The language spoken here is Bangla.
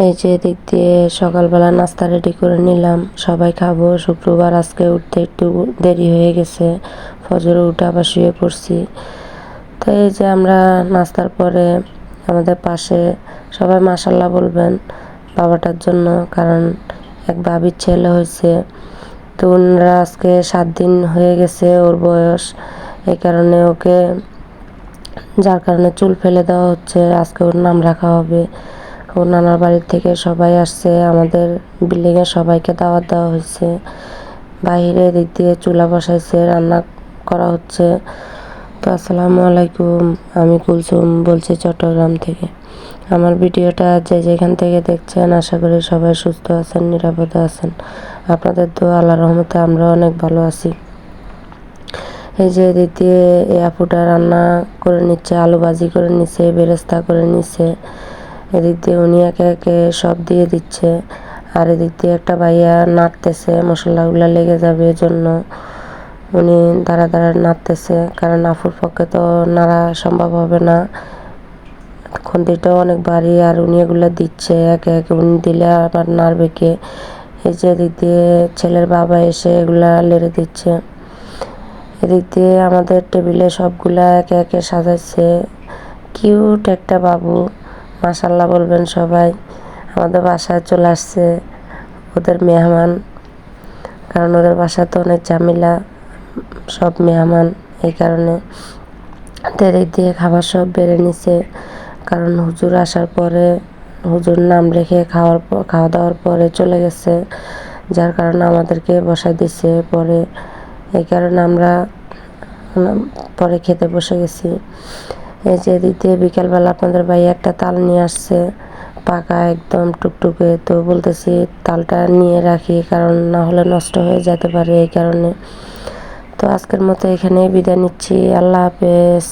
এই যে দিক দিয়ে সকালবেলা নাস্তা রেডি করে নিলাম, সবাই খাবো। শুক্রবার আজকে উঠতে একটু দেরি হয়ে গেছে, ফজরে উঠে আবার শুয়ে পড়ছি। তো এই যে আমরা নাস্তার পরে আমাদের পাশে সবাই মাশাল্লাহ বলবেন বাবাটার জন্য, কারণ এক ভাবির ছেলে হয়েছে। তো ওনারা আজকে 7 দিন হয়ে গেছে ওর বয়স, এই কারণে ওকে, যার কারণে চুল ফেলে দেওয়া হচ্ছে। আজকে ওর নাম রাখা হবে। ওর নানার বাড়ির থেকে সবাই আসছে, আমাদের বিল্ডিংয়ে সবাইকে দাওয়াত দেওয়া হয়েছে। বাইরে দিক দিয়ে চুলা বসাইছে, রান্না করা হচ্ছে। তো আসসালামু আলাইকুম, আমি কুলসুম বলছি চট্টগ্রাম থেকে। আমার ভিডিওটা যে যেখান থেকে দেখছেন আশা করি সবাই সুস্থ আছেন, নিরাপদে আছেন। আপনাদের তো আল্লাহর রহমতে আমরা অনেক ভালো আছি। এই যে এদিক দিয়ে এই আপুটা রান্না করে নিচ্ছে, আলু ভাজি করে নিচ্ছে, বেরেস্তা করে নিচ্ছে। এদিক দিয়ে উনি একে একে সব দিয়ে দিচ্ছে। আর এদিক দিয়ে একটা ভাইয়া নাড়তেছে, মশলাগুলো লেগে যাবে এজন্য উনি দাঁড়া দাঁড়া নাড়তেছে, কারণ আপুর পক্ষে তো নাড়া সম্ভব হবে না, খুন্তিটাও অনেক ভারী। আর উনি এগুলো দিচ্ছে একে একে, উনি দিলে আবার নাড়বে কে। এই যে এদিক দিয়ে ছেলের বাবা এসে এগুলা লেড়ে দিচ্ছে। এদিক দিয়ে আমাদের টেবিলে সবগুলা একে একে সাজাচ্ছে। কিউট একটা বাবু, মাশাল্লাহ বলবেন সবাই। আমাদের বাসায় চলে আসছে ওদের মেহমান, কারণ ওদের বাসায় তো অনেক ঝামেলা, সব মেহমান, এই কারণে। এদিক দিয়ে খাবার সব বেড়ে নিছে, কারণ হুজুর আসার পরে, হুজুর নাম রেখে খাওয়া দাওয়ার পরে চলে গেছে, যার কারণে আমাদেরকে বসাই দিছে পরে। এই কারণে আমরা পরে খেতে বসে গেছি। এই যে এদিক দিয়ে বিকালবেলা আপনাদের ভাই একটা তাল নিয়ে আসছে, পাকা একদম টুকটুকে। তো বলতেছি তালটা নিয়ে রাখি, কারণ না হলে নষ্ট হয়ে যেতে পারে, এই কারণে। তো আজকের মতো এখানেই বিদায় নিচ্ছি, আল্লাহ হাফেজ।